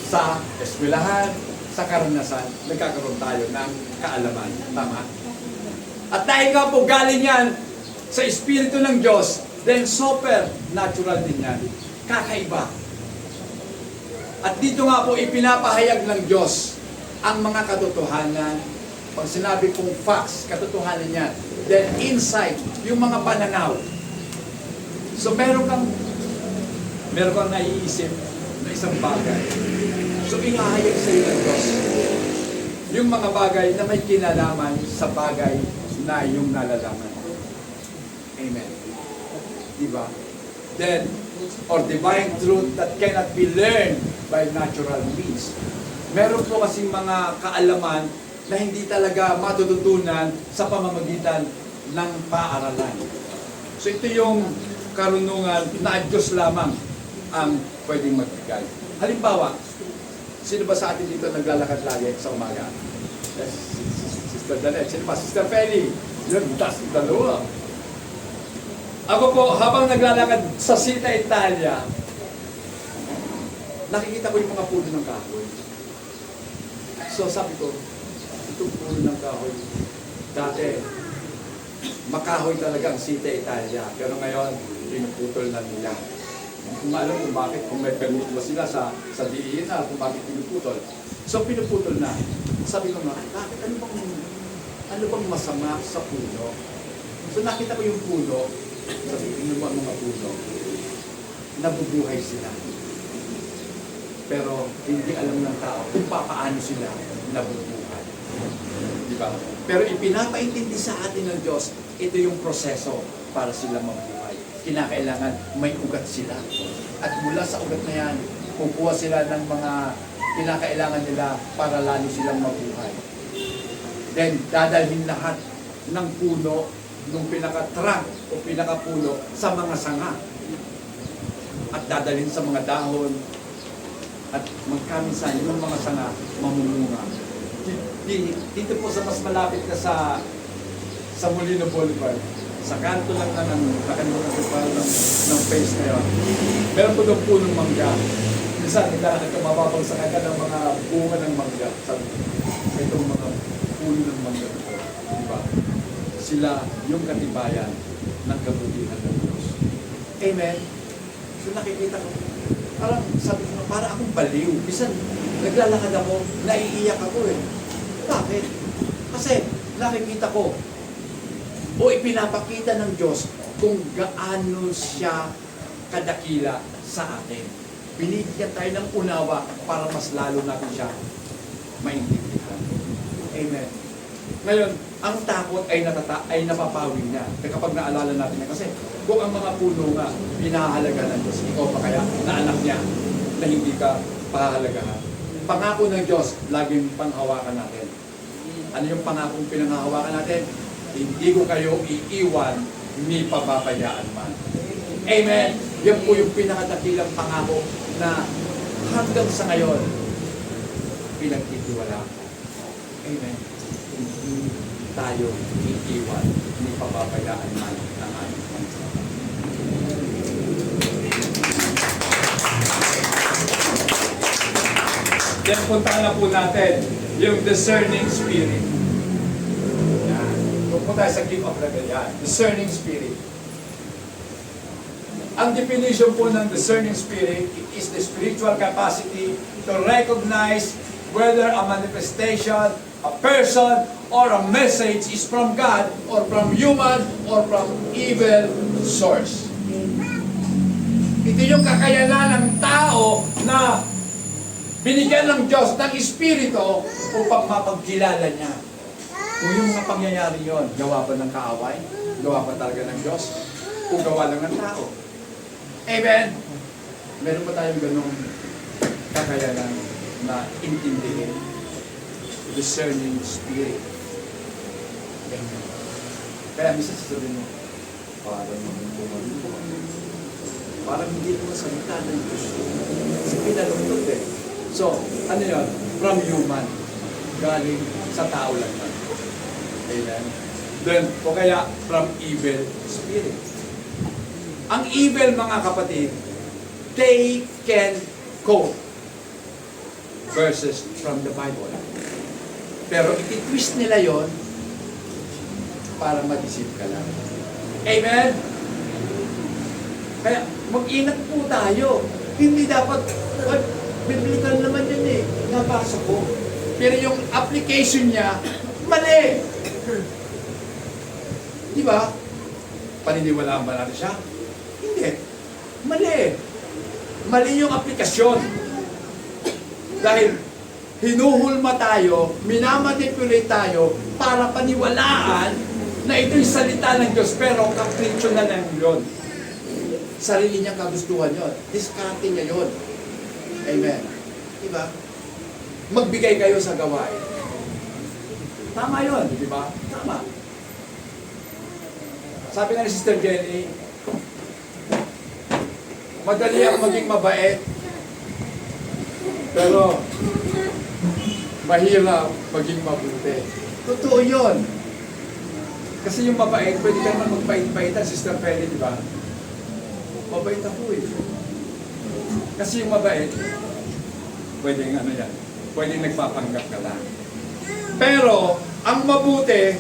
sa eskwelahan, sa karanasan, nagkakaroon tayo ng kaalaman. Tama? At dahil nga po galing yan sa Espiritu ng Diyos, then supernatural din yan. Kakaiba. At dito nga po ipinapahayag ng Diyos ang mga katotohanan. Pag sinabi kong facts, katotohanan yan. Then insight, yung mga pananaw. So meron kang naiisip na isang bagay. So ihahayag sa iyo ng Diyos yung mga bagay na may kinalaman sa bagay na yung nalalaman. Amen. Diba? Then, or divine truth that cannot be learned by natural means. Meron po kasing mga kaalaman na hindi talaga matututunan sa pamamagitan ng paaralan. So ito yung karunungan na Diyos lamang ang pwedeng magbigay. Halimbawa, sino ba sa atin dito naglalakad lagi sa umaga? Yes, Sister Dalet. Sino ba? Sister Feli. Yun, tas dalawa. Ako po, habang naglalakad sa Sita Italia, nakikita ko yung mga puno ng kahoy. So sabi ko, itong puno ng kahoy, dati, makahoy talaga ang Sita Italia. Pero ngayon, pinuputol na nila. Kung alam kung bakit, kung may permit ba sila sa DIE na, kung bakit pinuputol. So pinuputol na. Sabi ko nga, bakit ano bang masama sa puno? So nakita ko yung puno, sabi ko yung mga puno, nabubuhay sila. Pero hindi alam ng tao kung paano sila nabubuhay. Di ba? Pero ipinapaintindi sa atin ng Diyos, ito yung proseso para sila mabuhay. Kinakailangan may ugat sila. At mula sa ugat na yan, kukuha sila ng mga kinakailangan nila para lalo silang mabuhay. Then, dadalhin lahat ng puno, nung pinaka-trunk o pinaka-puno sa mga sanga. At dadalhin sa mga dahon. At magkaminsan, yung mga sanga, mamumunga. Dito po sa mas malapit na sa Molino Boulevard, sa kanto lang na nakalimutan ko pa ng face na yun. Meron po doon punong mangga. Minsan, naglalakad ka mababagsakan ka ng mga bunga ng mangga. Sabi, itong mga puno ng mangga ito. Diba? Sila yung katibayan ng kabutihan ng Diyos. Amen? So nakikita ko, parang sabi ko, para akong baliw. Bisan, naglalakad ako, naiiyak ako eh. Bakit? Kasi nakikita ko, o ipinapakita ng Diyos kung gaano siya kadakila sa atin. Binigyan tayo ng unawa para mas lalo natin siya maintindihan. Amen. Ngayon, ang takot ay napapawi na. Kapag naalala natin na kasi, kung ang mga puno nga, pinahalaga ng Diyos, ikaw pa kaya na anak niya na hindi ka pahalagahan. Pangako ng Diyos, laging panghawakan natin. Ano yung pangakong pinanghahawakan natin? Hindi ko kayo iiwan ni pababayaan man. Amen. Yan po yung pinakadakilang pangako na hanggang sa ngayon pinagtitiwala. Amen. Hindi tayo iiwan ni pababayaan man ng ating Panginoon. Then puntahan na po natin yung discerning spirit. Kung tayo sa gift of revelation, discerning spirit. Ang definition po ng discerning spirit is the spiritual capacity to recognize whether a manifestation, a person, or a message is from God, or from human, or from evil source. Ito yung kakayanan ng tao na binigyan ng Diyos ng Espiritu upang mapagkilala niya. Kung yung mga pangyayari yon, gawa ba ng kaaway? Gawa ba talaga ng Diyos? O gawa lang ng tao? Amen? Meron pa tayong ganong kakayanan na intindihin. Discerning spirit. Amen. Kaya minsan sasabihin mo, parang hindi mo salita ng Diyos. Kasi pinalungkot eh. So, ano yun? From human. Galing sa tao lang man. Amen. Then, o kaya, from evil spirit. Ang evil, mga kapatid, they can quote verses from the Bible. Pero iti-twist nila yon para ma-deceive ka lang. Amen? Kaya mag-ingat po tayo. Hindi dapat, biblical naman yun eh. Nabasa ko. Pero yung application niya, mali. Di ba? Paniniwalaan ba natin siya? Hindi. Mali. Mali yung aplikasyon. Dahil hinuhulma tayo, minamanipulate tayo para paniwalaan na ito'y salita ng Diyos, pero kapritsyo na lang yun. Sarili niyang kagustuhan yun. Diskarte niya yun. Amen. Diba? Magbigay kayo sa gawain. Tama yun, di ba? Tama. Sabi nga ni Sister Jenny, madali ang maging mabait, pero mahirap maging mabuti. Totoo yun. Kasi yung mabait, pwede ka naman magpait-paitan, Sister Penny, di ba? Mabait ako eh. Kasi yung mabait, pwedeng ano yan, pwedeng nagpapanggap ka lang. Pero, ang mabuti,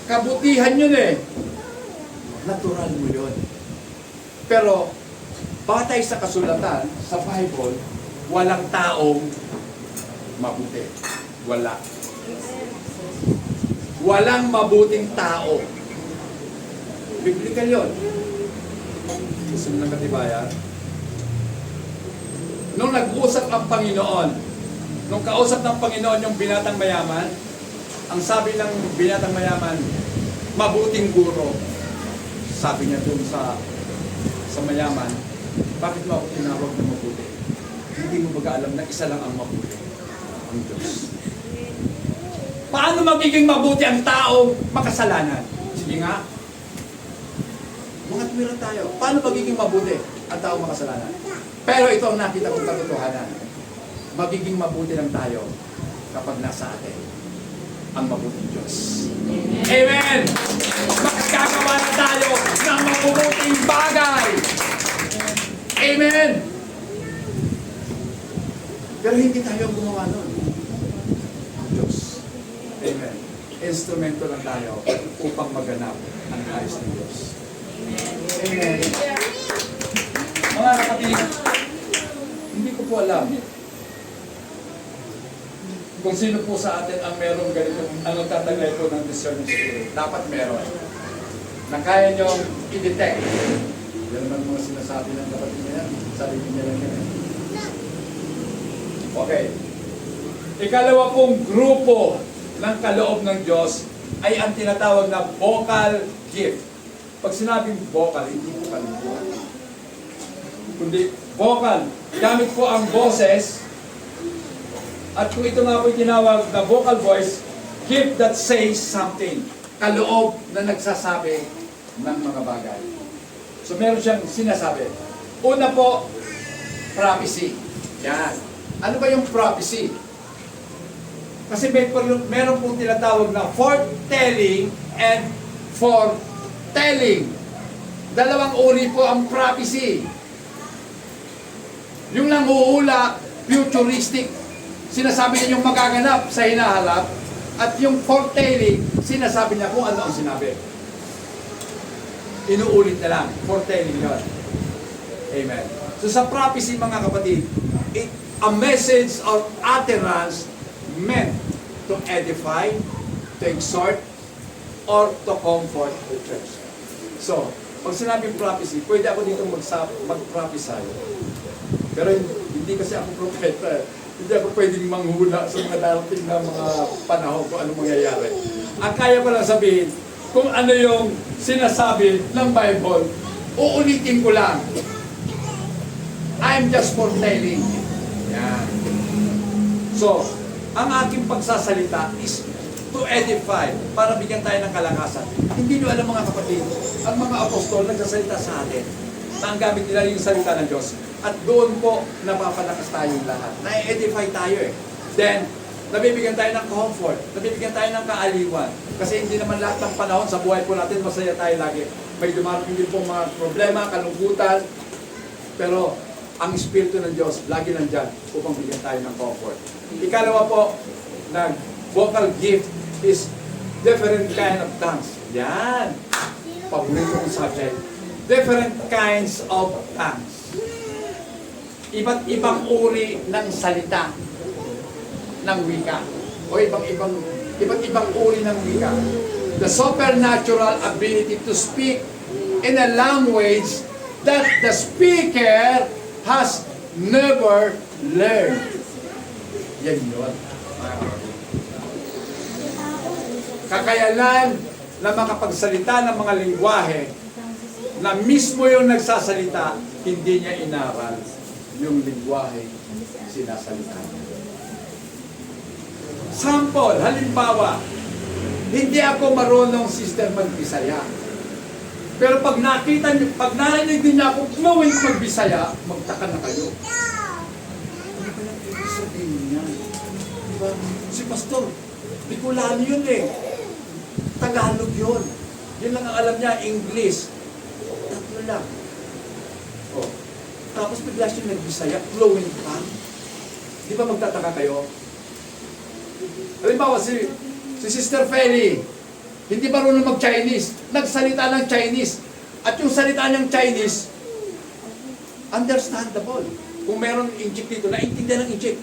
kabutihan yun eh. Natural mo yun. Pero, batay sa kasulatan, sa Bible, walang taong mabuti. Wala. Walang mabuting tao. Biblical yun. Gusto mo ng katibayan? Nung nag-usap ang Panginoon, nung kausap ng Panginoon yung binatang mayaman, ang sabi ng binatang mayaman, mabuting guro. Sabi niya dun sa mayaman, bakit mo ako tinawag na mabuti? Hindi mo baga alam na isa lang ang mabuti, ang Diyos. Paano magiging mabuti ang tao makasalanan? Sige nga. Mga tuwira tayo. Paano magiging mabuti ang tao makasalanan? Pero ito ang nakita kong katotohanan. Magiging mabuti lang tayo kapag nasa atin ang mabuting Diyos. Amen! Magkagawa na tayo ng mabubuting bagay. Amen! Pero hindi tayo gumawa nun. Ang Diyos. Amen. Instrumento lang tayo upang maganap ang nais ng Diyos. Amen. Mga kapatid, hindi ko po alam kung sino po sa atin ang merong ganito, ang nagtataglay po ng discerning spirit. Dapat meron. Na kaya niyong i-detect. Yan naman mga sinasabi ng kapatid niya yan. Sarili niya lang yan. Okay. Ikalawa pong grupo ng kaloob ng Diyos ay ang tinatawag na vocal gift. Pag sinabing vocal, hindi po kalimutan. Kundi vocal. Gamit po ang boses. At kung ito nga po tinawag na vocal voice, gift that says something. Kaloob na nagsasabi ng mga bagay. So meron siyang sinasabi. Una po, prophecy. Yan. Ano ba yung prophecy? Kasi meron pong tinatawag na foretelling and foretelling. Dalawang uri po ang prophecy. Yung nanguhula, futuristic. Sinasabi niya yung magaganap sa hinaharap. At yung foretelling, sinasabi niya kung ano ang sinabi. Inuulit na lang. Foretelling yun. Amen. So sa prophecy, mga kapatid, a message of utterance meant to edify, to exhort, or to comfort the church. So, pag sinabing prophecy, pwede ako dito mag-prophesy. Pero hindi kasi ako propeta. Hindi ako pwedeng manghula sa mga darating na mga panahon kung ano mangyayari. Ang kaya ko lang sabihin, kung ano yung sinasabi ng Bible, uulitin ko lang. I'm just foretelling. Yan. So, ang aking pagsasalita is to edify, para bigyan tayo ng kalakasan. Hindi nyo alam mga kapatid, ang mga apostol nagsasalita sa atin. Na ang gamit nila yung salita ng Diyos. At doon po, napapalakas tayong lahat. Na-edify tayo eh. Then, nabibigyan tayo ng comfort. Nabibigyan tayo ng kaaliwan. Kasi hindi naman lahat ng panahon sa buhay po natin, masaya tayo lagi. May dumarating din po mga problema, kalungkutan. Pero, ang Espiritu ng Diyos, lagi nandyan upang bigyan tayo ng comfort. Ikalawa po, na vocal gift is Different kind of tongues. Yan. Paborito kong subject. Different kinds of tongues. Iba't ibang uri ng salita ng wika. O iba't ibang uri ng wika. The supernatural ability to speak in a language that the speaker has never learned. Yan yun. Kakayanan na makapagsalita ng mga lingwahe na mismo yung nagsasalita, hindi niya inaral yung lingwahe sinasalita niya. Sample, halimbawa, hindi ako marunong sister mag-Bisaya. Pero pag narinig din niya ako flowing mag-Bisaya, magtaka na kayo. Ano ba yung ibig sabihin niya? Diba? Si Pastor, Bicolano yun eh. Tagalog yun. Yun lang ang alam niya, English. Tatlo lang. Oh. Tapos bigla siya nag-Bisaya, flowing pa. Di ba magtataka kayo? Halimbawa, si Sister Feli, hindi marunong mag-Chinese, nagsalita ng Chinese. At yung salita niyang Chinese, understandable. Kung meron injik dito, naintindihan ng injik.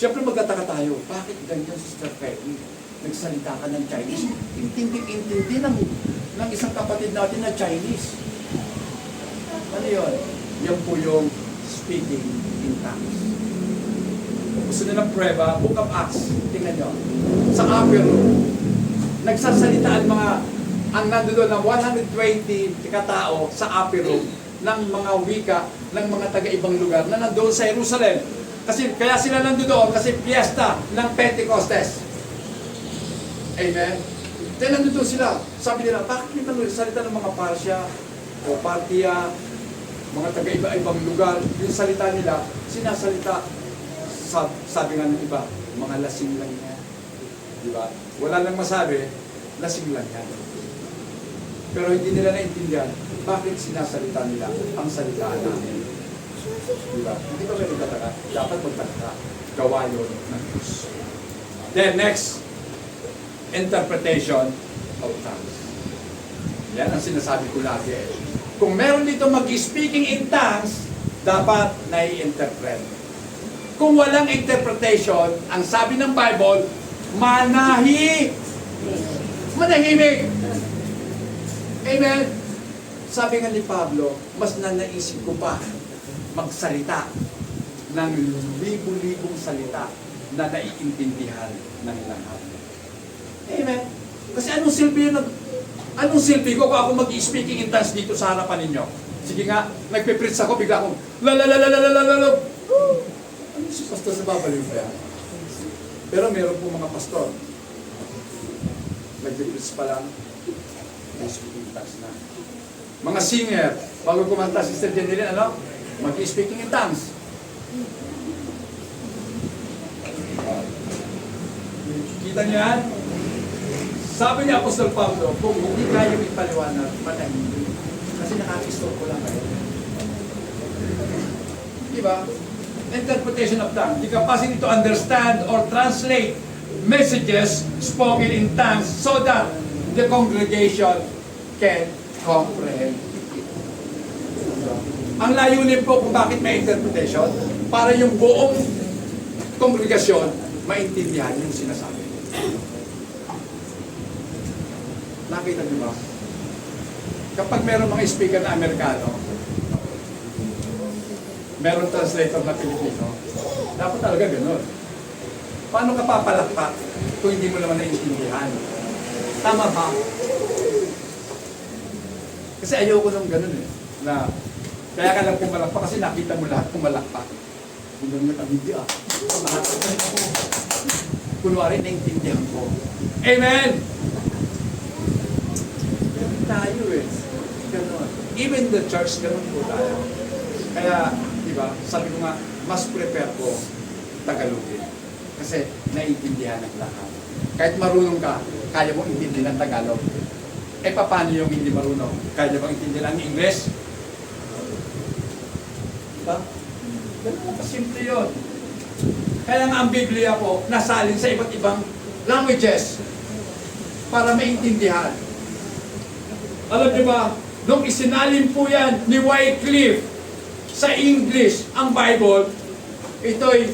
Siyempre magtataka tayo, bakit ganyan Sister Feli? Nagsalita ka ng Chinese, intindi ng isang kapatid natin na Chinese. Ano yun? Yan po yung speaking in tongues. Gusto nyo ng prueba, Book of Acts, tingnan nyo. Sa upper room, nagsasalita ang nandoon ng 120 katao sa upper room ng mga wika ng mga taga-ibang lugar na nandoon sa Jerusalem. Kasi kaya sila nandoon kasi fiesta ng Pentecostes. Amen? Then nandoon sila. Sabi nila, bakit may salita ng mga Parsya o Partia, mga taga-ibang lugar, yung salita nila, sinasalita, sabi nga ng iba, mga lasing lang yan. Di ba? Wala lang masabi, lasing lang yan. Pero hindi nila naintindihan, bakit sinasalita nila ang salitaan namin. Di ba? Hindi ba kayo nagtataka? Dapat magtataka. Gawa yun ng Diyos. Then next, interpretation of tongues. Yan ang sinasabi ko lagi. Kung meron dito mag-speaking in tongues, dapat nai-interpret. Kung walang interpretation, ang sabi ng Bible, manahimik. Amen? Sabi nga ni Pablo, mas nanaisip ko pa magsalita ng libu-libong salita na naiintindihan ng lahat. Amen? Kasi anong silbi ko kung ako mag-speaking in tongues dito sa harapan ninyo? Sige nga, nagpe-preach ako, bigla akong lalalalalalalalala. Ano si pastor sa babaliw ba yan? Pero meron po mga pastor. Nag-preach pa lang, may speaking in tongues na. Mga singer, bago kumanta, Sister Jeneline, ano? Mag-speaking in tongues. Kita niyo yan? Sabi niya Apostol Pablo, kung hindi kaya ipaliwanag, manahimik. Kasi nakakistore ko lang kayo. Diba? Interpretation of tongues. The capacity to understand or translate messages spoken in tongues so that the congregation can comprehend it. Ang layunin po kung bakit may interpretation, para yung buong kongregasyon maintindihan yung sinasabi. Nakita niyo ba? Kapag meron mga speaker na Amerikano, meron translator na Pilipino, dapat talaga ganun. Paano ka papalakpak kung hindi mo naman naiintindihan? Tama ba? Kasi ayoko nung ganun eh. Na, kaya ka lang pumalakpak kasi nakita mo lahat pumalakpak. Kung ganun na hindi lahat ako. Kunwari naiintindihan ko. Amen! Ganun tayo eh. Ganun. Even the church, ganun po tayo. Kaya, diba, sabi ko nga, mas prepare ko Tagalogin. Kasi naiintindihan ng lahat. Kahit marunong ka, kaya mo intindihan ng Tagalog. Eh, paano yung hindi marunong? Kaya bang intindihan ng English? Diba? Ganun lang kasimple yun. Kaya nga ang Biblia po, nasalin sa iba't ibang languages para maintindihan. Alam niyo ba, nung isinalin po yan ni Wycliffe sa English, ang Bible, ito'y,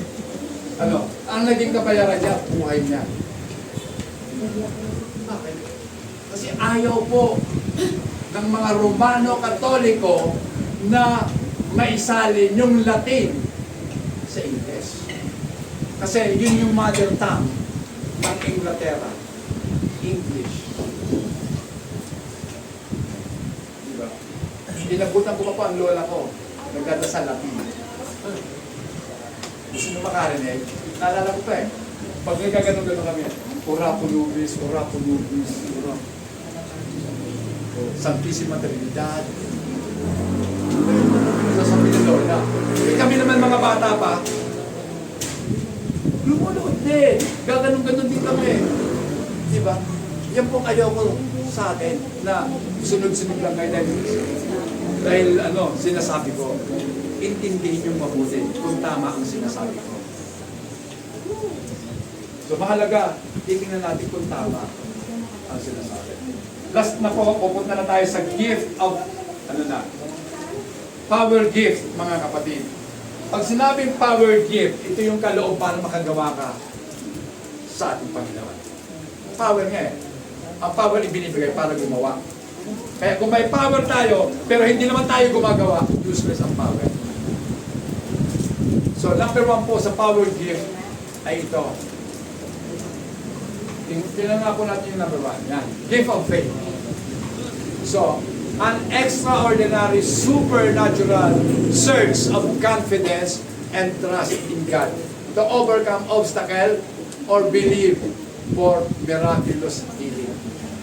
ang naging kabayaran niya, buhay niya. Bakit? Kasi ayaw po ng mga Romano Katoliko na maisalin yung Latin sa English. Kasi yun yung mother tongue ng Inglaterra. English. Diba? Inabutan ko pa po ang lola ko. Nagdada sa Latin. Gusto nyo makarinig? Naalala ko pa eh. Pag nagkaganon-ganon kami, ora pro nobis, ora pro nobis, ora. Santisima Trinidad. Sasabi ni Lola. Kami naman mga bata pa, lumulood din. Gaganon-ganon din kami. Diba? Yan pong ayaw ko sa atin na sunod-sunod lang kayo dahil sinasabi ko, intindihin yung mabuti kung tama ang sinasabi ko. So mahalaga, titingnan natin kung tama ang sinasabi. Last na po, pupunta na tayo sa gift of, power gift, mga kapatid. Pag sinabing power gift, ito yung kaloob para makagawa ka sa ating Panginoon. Power nga eh. Ang power ibinibigay para gumawa. Kaya kung may power tayo, pero hindi naman tayo gumagawa, useless ang power. So, number 1 po sa power gift ay ito. Tingnan nga po natin yung number 1. Yan. Gift of faith. So, an extraordinary, supernatural surge of confidence and trust in God to overcome obstacle or believe for miraculous healing.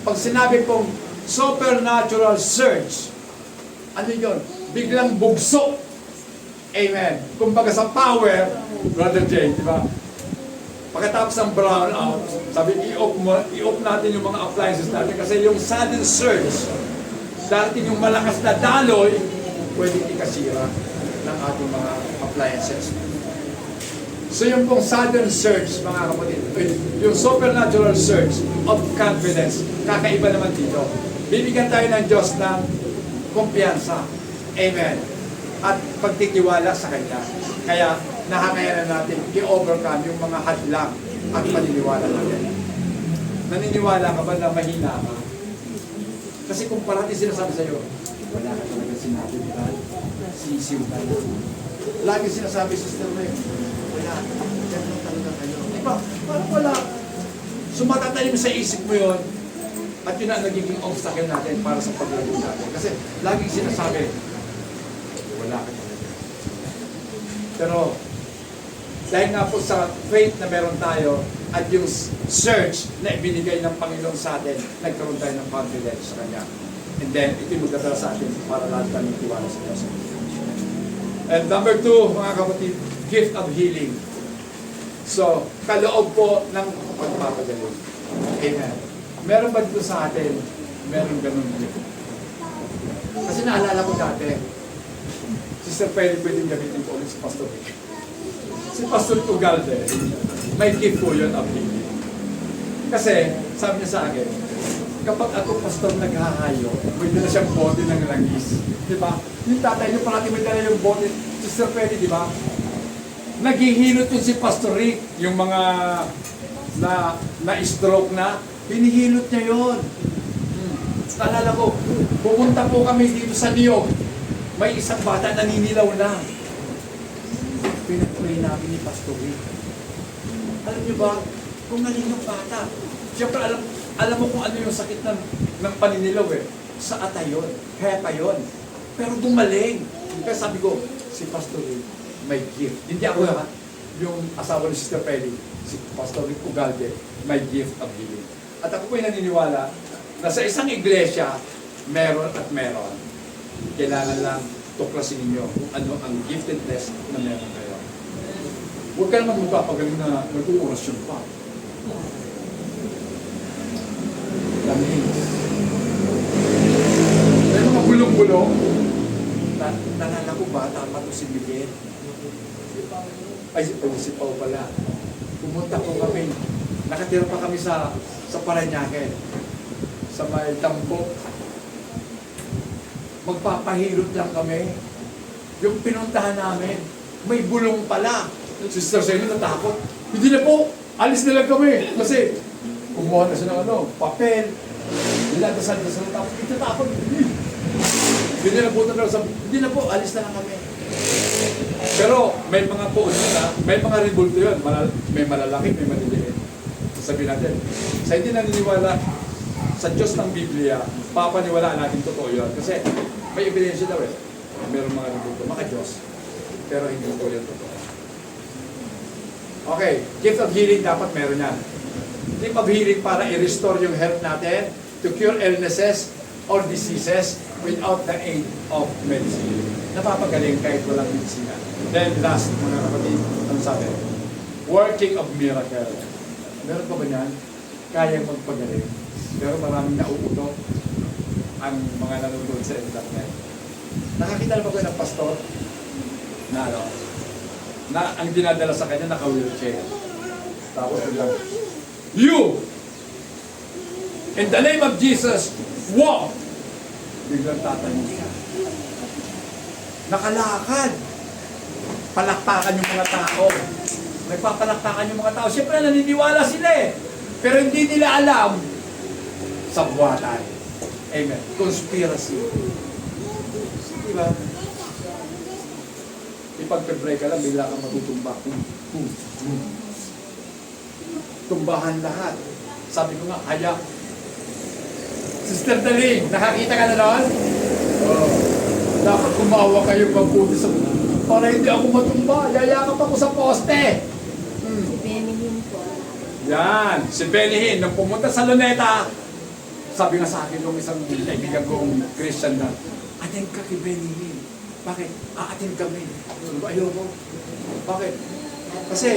Pag sinabi pong supernatural surge, ano yun? Biglang bugso. Amen. Kumbaga sa power, Brother Jay, di ba? Pagkatapos ng brown out, sabi, i-off natin yung mga appliances natin kasi yung sudden surge, darating yung malakas na daloy, pwedeng ikasira ng ating mga appliances. So yung pong sudden surge, mga kapatid, yung supernatural surge of confidence, kakaiba naman dito. Bibigyan tayo ng Diyos ng kumpiyansa. Amen. At pagtitiwala sa Kanya. Kaya nakakayanan natin i-overcome yung mga hadlang at paniniwala natin. Naniniwala ka ba na mahina ka? Kasi kung parati sinasabi sa'yo, wala ka talaga sinabi, di ba? Sisiw ka na. Lagi sinasabi, Sister May, wala, ganun talaga kayo. Di ba? Parang wala. Sumatatalim sa isip mo yon at yun ang nagiging obstacle natin para sa paglago natin. Kasi laging sinasabi, wala ka talaga. Pero, dahil nga po sa faith na meron tayo at yung search na ibinigay ng Panginoon sa atin, nagkaroon tayo ng confidence sa Kanya. And then, ito yung magdadala sa atin para lahat kami tiwala sa Diyos. And number 2, mga kapatid, gift of healing. So, kaloob po ng pagpapagaling. Amen. Meron ba dito sa atin? Meron ganun gift. Kasi naalala ko dati, Sister Pwede gamitin ko ulit si Pastor Rick. Si Pastor Ugalde, may gift po yun of healing. Kasi, sabi niya sa akin, kapag ako pastor naghahayo, may dala siyang bote ng langis. Di ba? Yung tatay niyo parati may dala yung bote. Sister Pwede, di ba? Naghihilot yun si Pastor Rick, yung mga na-stroke na, pinihilot niya yun. Alala ko, pupunta po kami dito sa Niyog, may isang bata naninilaw lang. Pinag-pray namin ni Pastor Rick. Alam niyo ba, kung galing yung bata, siyempre alam mo kung ano yung sakit ng paninilaw eh. Sa ata yun, hepa yun. Pero gumaling. Kaya sabi ko, si Pastor Rick, may gift. Hindi ako yung asawa ni Sister Peli, si Pastor Rick Ugalde, may gift of healing. At ako po yung naniniwala na sa isang iglesia, meron at meron. Kailangan lang tuklasin ninyo kung ano ang giftedness na meron kayo. Huwag ka naman magpapagaling na nag-uurasyon pa. Lamig. May mga bulong-bulong. Nalala ko ba, tama to si Miguel? Ay, si Pao pala. Pumunta ko kami Nakatira pa kami sa Parañaque, sa may Tambo. Magpapahilot lang kami. Yung pinuntahan namin, may bulong pala. Sister Selly natakot. Hindi na po, alis na lang kami. Kasi kumuha na siya ng papel. Niladasal-dasal na tapos. Ito takot. Hindi na po hindi na po, alis na lang kami. Pero may mga poon na, may mga ribulto yun. May malalaki, may maliliit. Sabihin natin, sa hindi naniniwala sa Diyos ng Biblia, papaniwalaan natin totoo yun. Kasi may ebidensya daw eh. Mayroong mga ribulto, maka-Diyos. Pero hindi po yun totoo. Okay, gift of healing dapat meron yan. Gift of healing para i-restore yung health natin, to cure illnesses or diseases without the aid of medicine. Napapagaling kahit walang medisina. Then last, mga kapatid, ang sabi, working of miracle. Meron pa ba yan? Kayang magpagaling. Pero maraming nauuto ang mga nanonood sa internet. Nakakita na ba kayo ng pastor? Na ang dinadala sa kanya naka-wheelchair. Tapos lang, you! In the name of Jesus, walk! Biglang tatanong siya. Nakalakad. Palakpakan yung mga tao. Nagpapalakpakan yung mga tao. Siyempre naniniwala sila eh. Pero hindi nila alam sa buwatan. Amen. Conspiracy. Diba? Ipag-pray ka lang, bigla kang matutumba. Tumbahan lahat. Sabi ko nga, kaya. Sister Daling, nakakita ka na noon? Oh. Dapat kumawa kayo pagputi sa para hindi ako matumba. Yayakap ako sa poste. Si Benjamin po. Yan, si Benihin, nung pumunta sa Luneta, sabi nga sa akin nung isang kaibigan kong Christian na, attend ka kay Benihin. Bakit? Attend kami. Ayoko. Bakit? Kasi,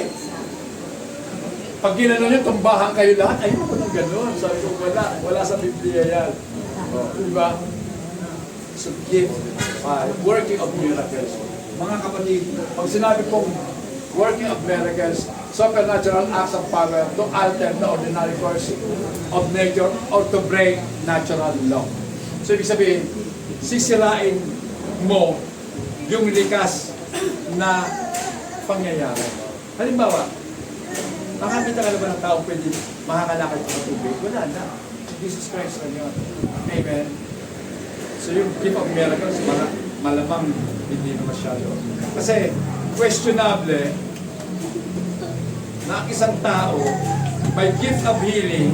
pag ginano nyo, tumbahan kayo lahat, ayoko ng gano'n. Sabi ko, wala sa Biblia yan. Diba? So, gift, working of miracles. Mga kapatid, pag sinabi pong working of miracles, supernatural acts of power to alter the ordinary course of nature or to break natural law. So, ibig sabihin, sisirain mo yung likas na pangyayari. Halimbawa, makakita ka na ba ng tao pwede makakalakad sa tubig? Wala na. Jesus Christ na yun. Amen. So yung gift of miracles, malamang hindi na masyado. Kasi questionable na isang tao may gift of healing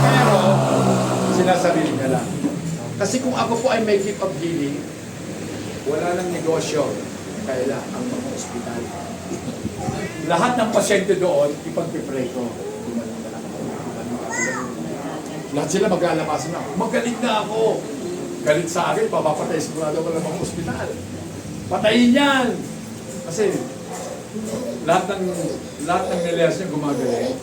pero sinasarili ka lang. Kasi kung ako po ay may gift of healing, wala nang negosyo kaila ang mga ospital. Lahat ng pasyente doon, ipag-pray ko. Lahat sila mag-aalamas na. Magaling na ako. Galit sa akin, papapatay sigurado ko ng mga ospital. Patayin yan! Kasi lahat ng nilayas niya gumagaling.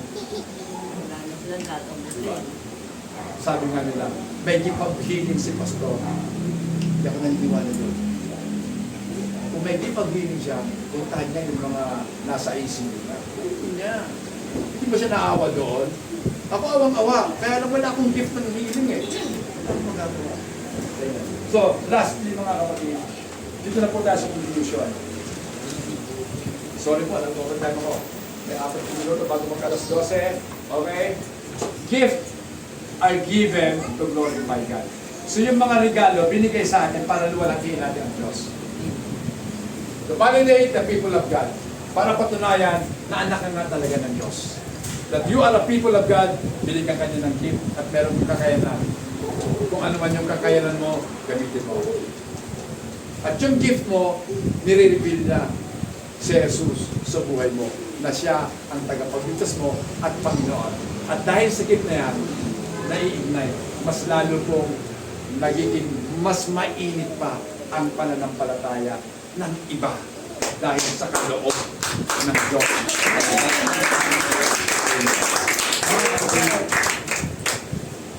Sabi nga nila, may gift of healing si pastor. Hindi ako naniniwala doon. Kung may gift of healing siya, puntahan niya yung mga nasa ICU na. Niya. Hindi ba siya naawa doon? Ako awang-awa. Kaya lang wala akong gift ng healing eh. Ano magagawa? So, lastly mga kapatid, dito na po tayo sa conclusion. Sorry po, alam ko time ako. May 4 minuto bago magkalas 12. Okay? Gift are given to glorify God. So yung mga regalo, binigay sa atin para luwalhatiin natin ang Diyos. To validate the people of God. Para patunayan na anak nga talaga ng Diyos. That you are a people of God, binigyan ka niya ng gift at meron kang kakayanan. Kung ano man yung kakayanan mo, gamitin mo. At yung gift mo, nire-reveal na si Jesus sa buhay mo, na siya ang tagapagligtas mo at Panginoon. At dahil sa gift na yan, nai-ignite, mas lalo pong nagiging mas mainit pa ang pananampalataya ng iba dahil sa kaloob ng Diyos.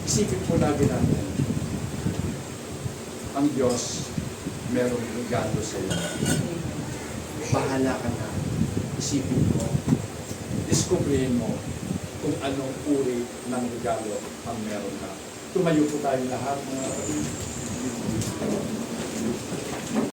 Isipin po natin natin, ang Diyos merong regalo sa iyo. Bahala ka na. Isipin mo, diskubrihin mo kung anong uri ng regalo ang meron ka. Tumayo po tayong lahat mga kapatid.